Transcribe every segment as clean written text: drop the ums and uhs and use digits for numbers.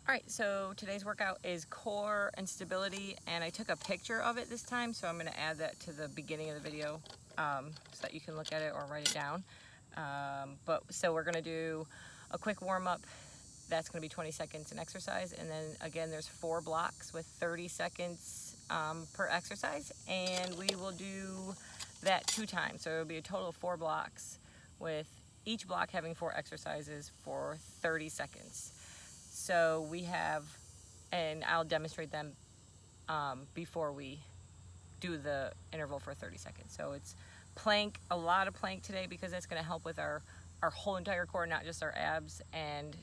All right, so today's workout is core and stability, and I took a picture of it this time, so I'm gonna add that to the beginning of the video so that you can look at it or write it down. So we're gonna do a quick warm up. That's gonna be 20 seconds an exercise, and then again, there's 4 blocks with 30 seconds per exercise, and we will do that 2 times. So it'll be a total of 4 blocks with each block having 4 exercises for 30 seconds. So we have, and I'll demonstrate them before we do the interval for 30 seconds. So it's plank, a lot of plank today because that's going to help with our whole entire core, not just our abs, and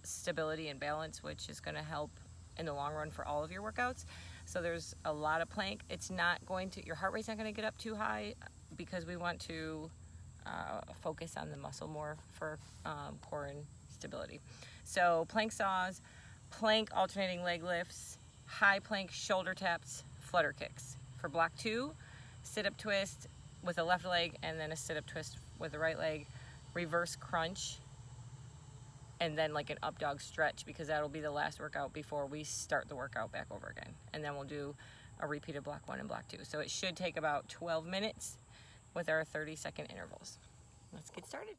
stability and balance, which is going to help in the long run for all of your workouts. So there's a lot of plank. It's not going to, your heart rate's not going to get up too high because we want to focus on the muscle more for core and stability. So plank saws, plank alternating leg lifts, high plank shoulder taps, flutter kicks. For block 2, sit-up twist with the left leg and then a sit-up twist with the right leg, reverse crunch, and then like an up dog stretch, because that'll be the last workout before we start the workout back over again. And then we'll do a repeat of block 1 and block 2. So it should take about 12 minutes with our 30-second intervals. Let's get started.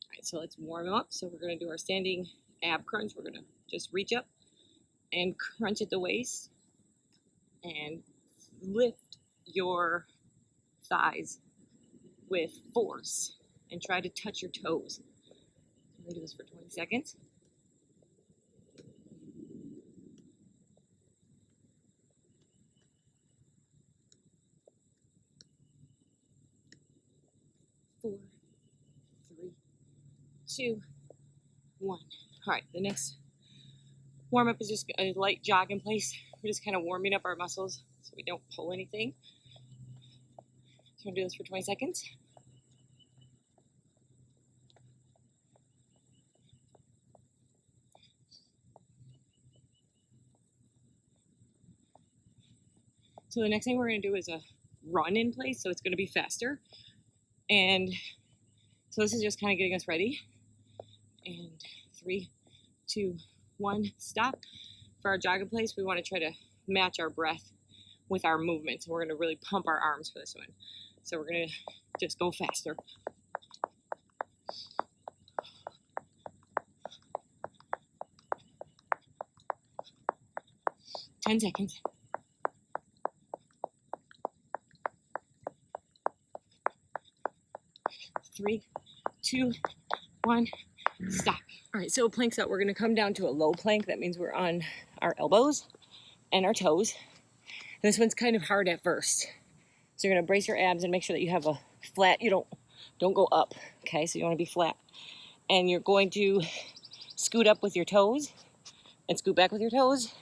All right, so let's warm them up. So we're going to do our standing ab crunch. We're going to just reach up and crunch at the waist and lift your thighs with force and try to touch your toes. I'm going to do this for 20 seconds. 4, 3, 2, 1. All right, the next warm up is just a light jog in place. We're just kind of warming up our muscles so we don't pull anything. So I'm going to do this for 20 seconds. So the next thing we're going to do is a run in place, so it's going to be faster. And so this is just kind of getting us ready. And 3, 2, 1, stop. For our jog in place, we want to try to match our breath with our movements. And we're going to really pump our arms for this one. So we're going to just go faster. Ten seconds. 3, 2, 1, stop. All right, so planks out. We're going to come down to a low plank. That means we're on our elbows and our toes. And this one's kind of hard at first. So you're going to brace your abs and make sure that you have a flat, you don't go up, okay? So you want to be flat. And you're going to scoot up with your toes and scoot back with your toes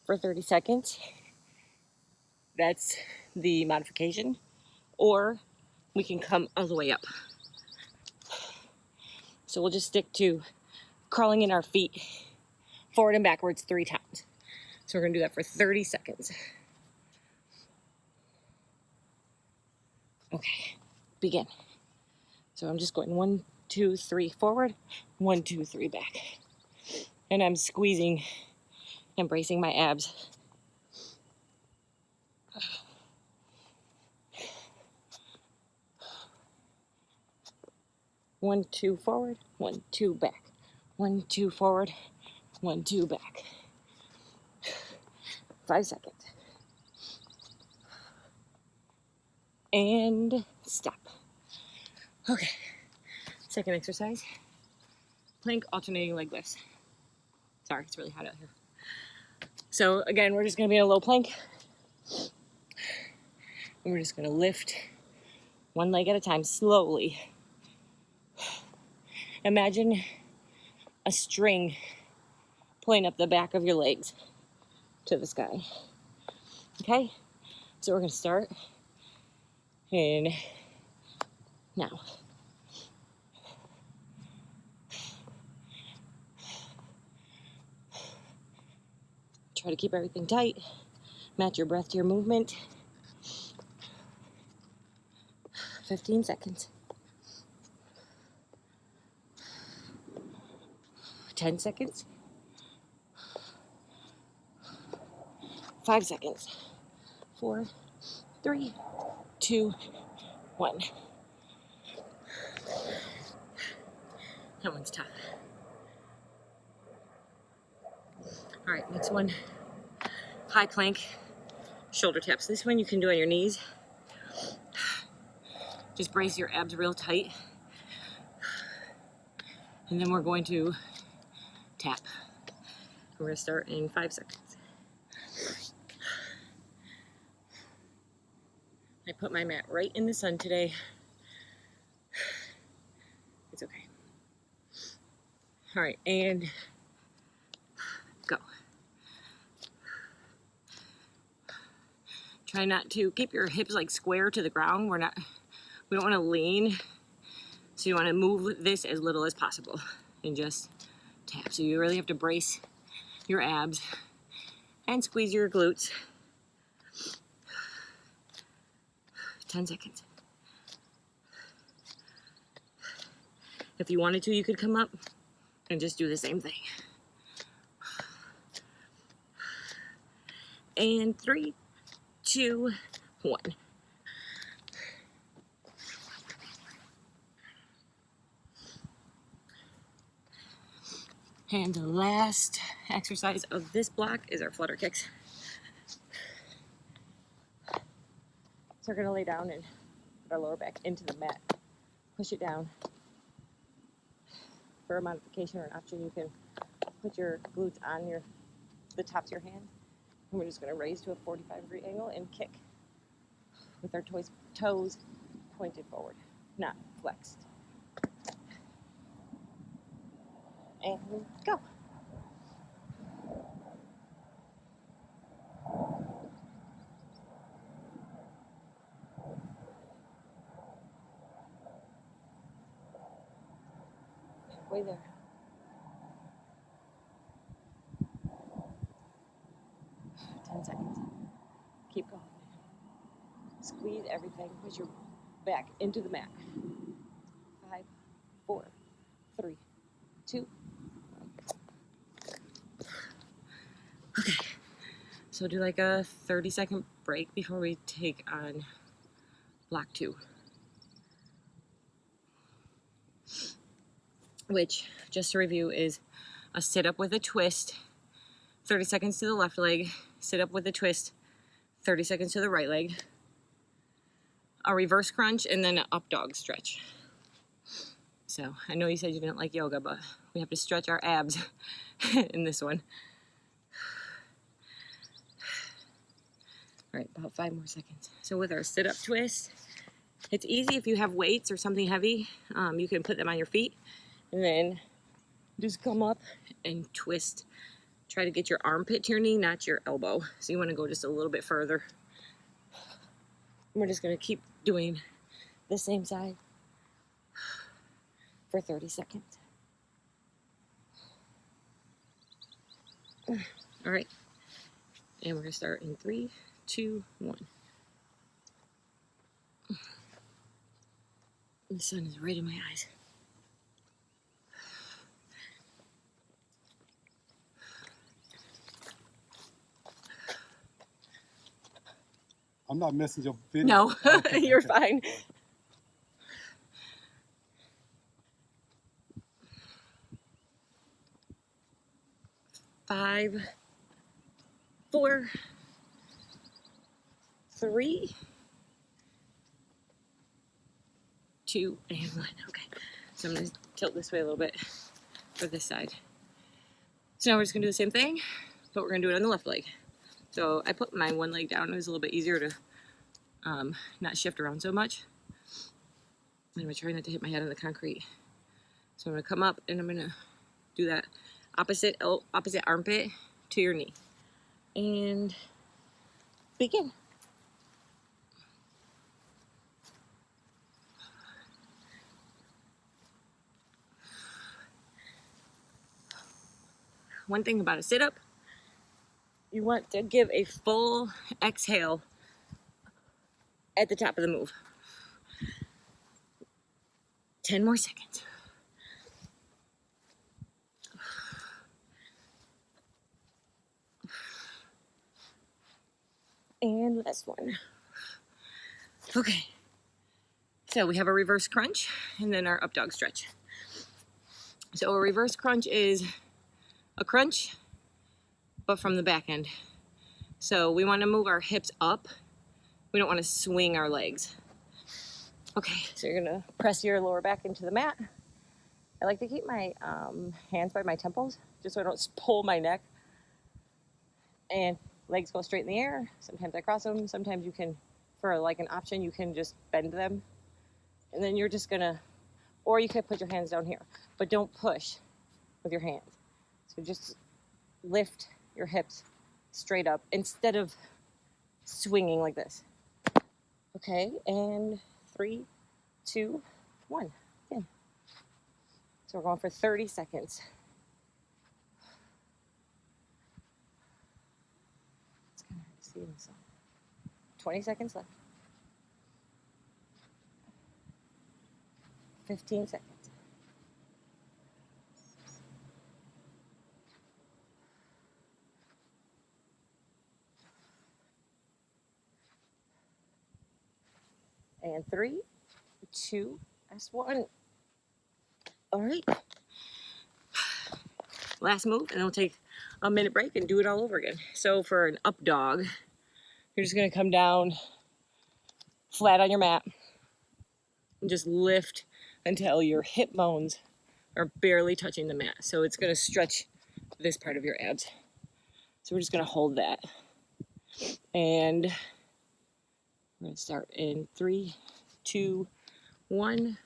for 30 seconds. That's the modification. Or we can come all the way up. So we'll just stick to crawling in our feet forward and backwards 3 times. So we're going to do that for 30 seconds. Okay, begin. So I'm just going 1, 2, 3 forward, 1, 2, 3 back. And I'm squeezing and bracing my abs. One, 2 forward, 1, 2 back. 1, 2 forward, 1, 2 back. 5 seconds. And stop. Okay, second exercise. plank alternating leg lifts. Sorry, it's really hot out here. So again, we're just gonna be in a low plank. And we're just gonna lift one leg at a time, slowly. Imagine a string pulling up the back of your legs to the sky. Okay? So we're gonna start in now. Try to keep everything tight. Match your breath to your movement. 15 seconds. 10 seconds. 5 seconds. 4, 3, 2, 1. That one's tough. All right, next one. High plank, shoulder taps. This one you can do on your knees. Just brace your abs real tight. And then we're going to tap. We're going to start in 5 seconds. I put my mat right in the sun today. It's okay. All right, and go. Try not to keep your hips like square to the ground. We don't want to lean. So you want to move this as little as possible and just tap. So you really have to brace your abs and squeeze your glutes. 10 seconds. If you wanted to, you could come up and just do the same thing. And 3, 2, 1. And the last exercise of this block is our flutter kicks. So we're gonna lay down and put our lower back into the mat. Push it down. For a modification or an option, you can put your glutes on the tops of your hands. And we're just gonna raise to a 45-degree angle and kick with our toes pointed forward, not flexed. And go. Way there. Ten seconds. Keep going. Squeeze everything. Push your back into the mat. 5, 4, 3, 2, 1. Okay. So do like a 30-second break before we take on block 2. Which, just to review, is a sit-up with a twist, 30 seconds to the left leg, sit up with a twist, 30 seconds to the right leg, a reverse crunch, and then an up dog stretch. So, I know you said you didn't like yoga, but we have to stretch our abs in this one. All right, about 5 more seconds. So with our sit-up twist, it's easy if you have weights or something heavy. You can put them on your feet. And then just come up and twist. Try to get your armpit to your knee, not your elbow. So you want to go just a little bit further. And we're just going to keep doing the same side for 30 seconds. All right. And we're going to start in 3, 2, 1. The sun is right in my eyes. I'm not missing your video. No, you're fine. Five, 4, 3, 2, and 1. Okay, so I'm going to tilt this way a little bit. for this side. So now we're just gonna do the same thing, but we're gonna do it on the left leg. So I put my one leg down. It was a little bit easier to not shift around so much. I'm gonna try not to hit my head on the concrete. So I'm gonna come up and I'm gonna do that opposite armpit to your knee. And begin. One thing about a sit-up, you want to give a full exhale at the top of the move. 10 more seconds. And last one. Okay. So we have a reverse crunch and then our up dog stretch. So a reverse crunch is a crunch, but from the back end. So we want to move our hips up. We don't want to swing our legs. Okay, so you're gonna press your lower back into the mat. I like to keep my hands by my temples, just so I don't pull my neck. And legs go straight in the air. Sometimes I cross them. Sometimes you can, for like an option, you can just bend them. And then you're just gonna, or you could put your hands down here, but don't push with your hands. So just lift your hips straight up instead of swinging like this. Okay, and 3, 2, 1. In. So we're going for 30 seconds. It's kind of hard to see in the sun. 20 seconds left. 15 seconds. And 3, 2, that's 1. All right. Last move, and then we'll take a minute break and do it all over again. So for an up dog, you're just gonna come down flat on your mat and just lift until your hip bones are barely touching the mat. So it's gonna stretch this part of your abs. So we're just gonna hold that. And we're gonna start in 3, 2, 1.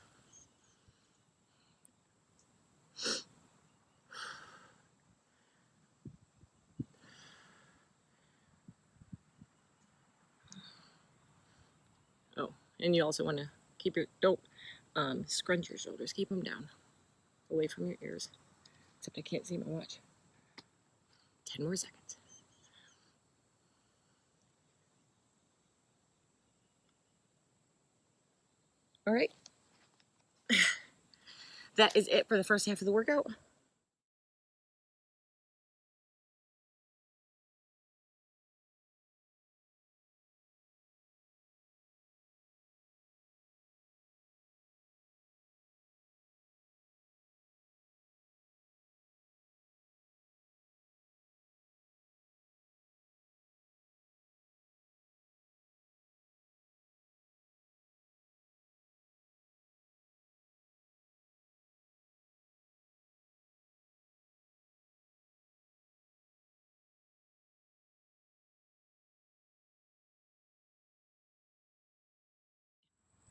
Oh, and you also wanna keep your, don't scrunch your shoulders, keep them down, away from your ears. Except I can't see my watch. 10 more seconds. All right. That is it for the first half of the workout.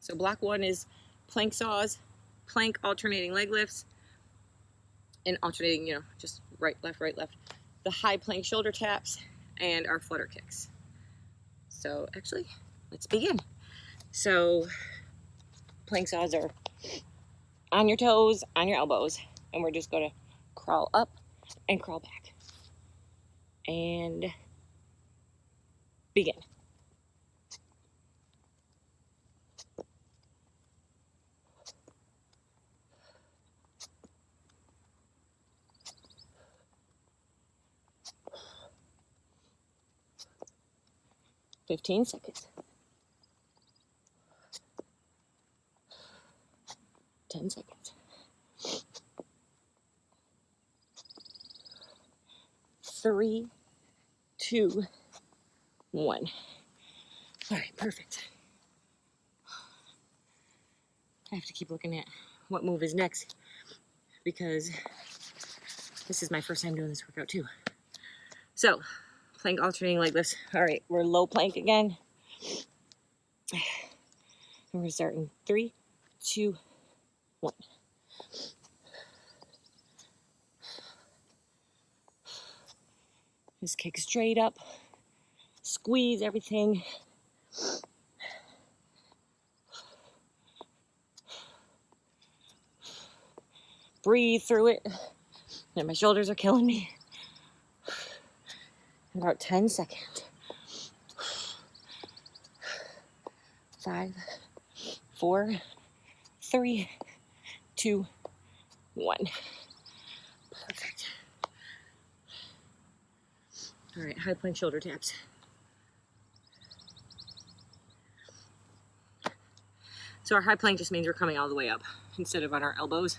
So block 1 is plank saws, plank alternating leg lifts, and alternating, just right, left, the high plank shoulder taps, and our flutter kicks. So actually, let's begin. So plank saws are on your toes, on your elbows, and we're just gonna crawl up and crawl back. And begin. "15 seconds. 10 seconds. 3, 2, 1. All right, perfect. I have to keep looking at what move is next because This is my first time doing this workout too. So, plank alternating leg lifts. All right, we're low plank again. And we're starting 3, 2, 1. Just kick straight up. Squeeze everything. Breathe through it. And my shoulders are killing me. About 10 seconds. 5, 4, 3, 2, 1. Perfect. All right, high plank shoulder taps. So our high plank just means we're coming all the way up instead of on our elbows.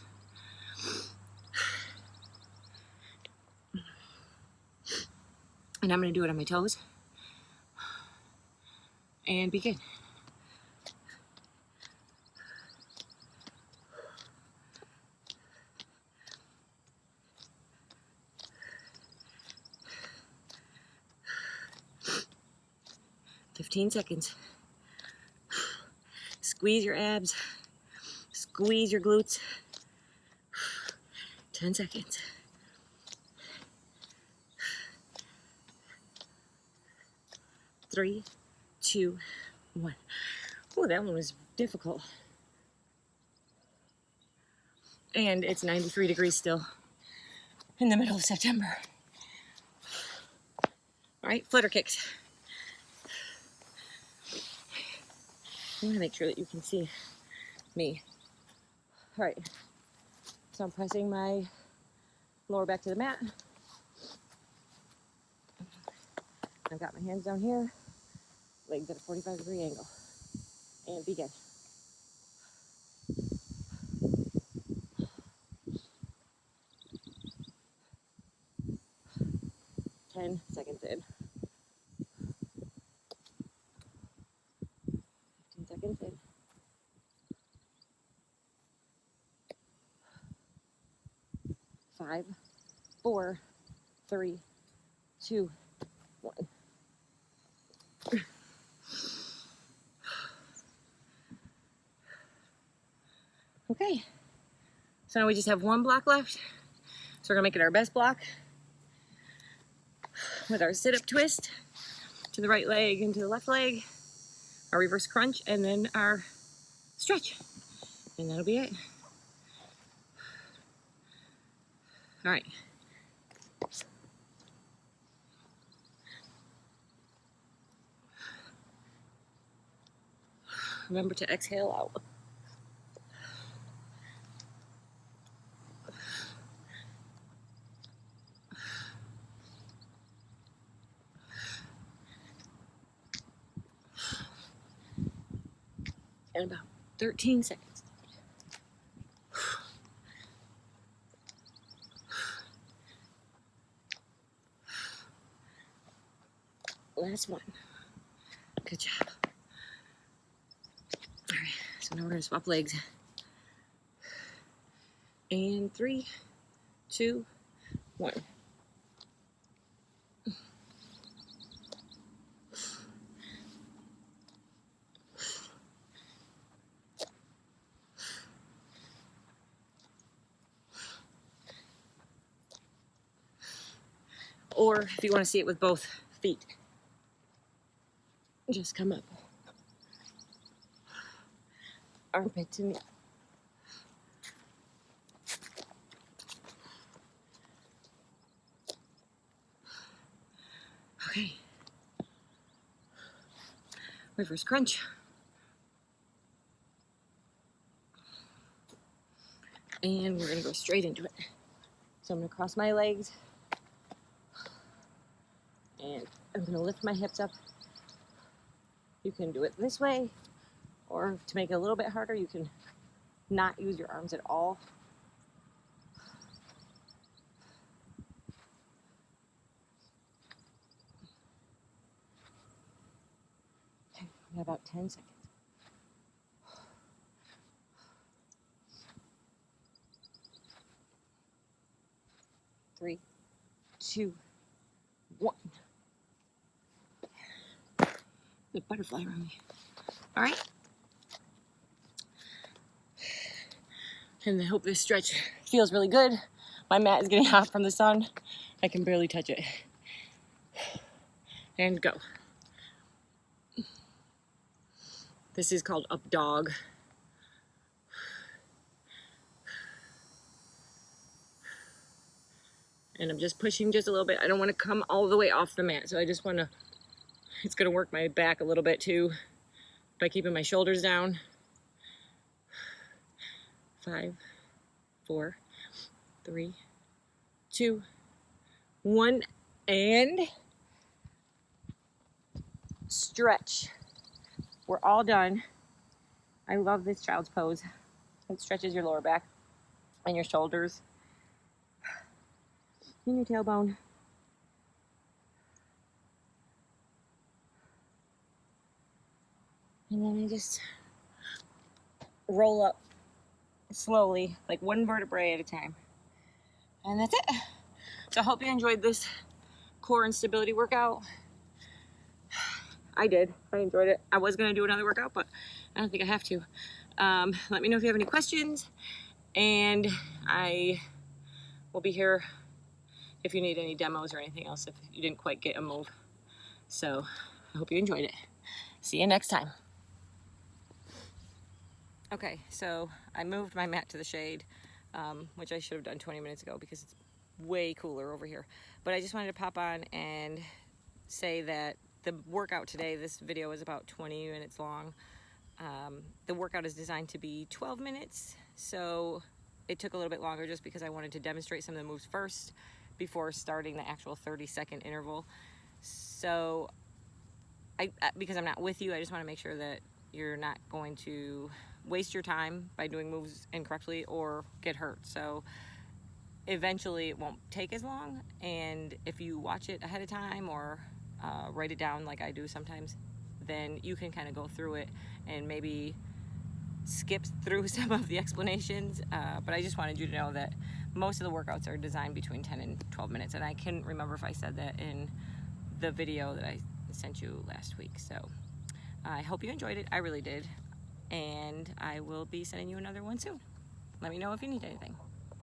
And I'm going to do it on my toes. And begin. "15 seconds. Squeeze your abs. Squeeze your glutes. 10 seconds. 3, 2, 1. Oh, that one was difficult. And it's 93 degrees still in the middle of September. All right, flutter kicks. I'm gonna make sure that you can see me. All right, so I'm pressing my lower back to the mat. I've got my hands down here, legs at a 45-degree angle, and begin. 10 seconds in. 15 seconds in. 5, 4, 3, 2, 1. Okay, so now we just have one block left. So we're gonna make it our best block with our sit-up twist to the right leg and to the left leg, our reverse crunch, and then our stretch. And that'll be it. All right. Remember to exhale out. And about 13 seconds. Last one. Good job. All right, so now we're gonna swap legs. And 3, 2, 1. Or if you want to see it with both feet, just come up. Armpit to knee. Okay. Reverse crunch. And we're gonna go straight into it. So I'm gonna cross my legs. And I'm gonna lift my hips up. You can do it this way, or to make it a little bit harder, you can not use your arms at all. Okay, we got about 10 seconds. 3, 2, 1. The butterfly around me. All right. And I hope this stretch feels really good. My mat is getting hot from the sun. I can barely touch it. And go. This is called up dog. And I'm just pushing just a little bit. I don't want to come all the way off the mat, so I just want to, it's going to work my back a little bit too by keeping my shoulders down. 5, 4, 3, 2, 1, and stretch. We're all done. I love this child's pose. It stretches your lower back and your shoulders and your tailbone. And then I just roll up slowly, like one vertebrae at a time. And that's it. So I hope you enjoyed this core and stability workout. I did. I enjoyed it. I was going to do another workout, but I don't think I have to. Let me know if you have any questions. And I will be here if you need any demos or anything else if you didn't quite get a move. So I hope you enjoyed it. See you next time. Okay, so I moved my mat to the shade, which I should have done 20 minutes ago because it's way cooler over here. But I just wanted to pop on and say that the workout today, this video is about 20 minutes long. The workout is designed to be 12 minutes, so it took a little bit longer just because I wanted to demonstrate some of the moves first before starting the actual 30-second interval. So because I'm not with you, I just want to make sure that you're not going to waste your time by doing moves incorrectly or get hurt. So eventually it won't take as long, and if you watch it ahead of time or write it down like I do sometimes, then you can kind of go through it and maybe skip through some of the explanations, but I just wanted you to know that most of the workouts are designed between 10 and 12 minutes, and I couldn't remember if I said that in the video that I sent you last week. So I hope you enjoyed it. I really did, and I will be sending you another one soon. Let me know if you need anything.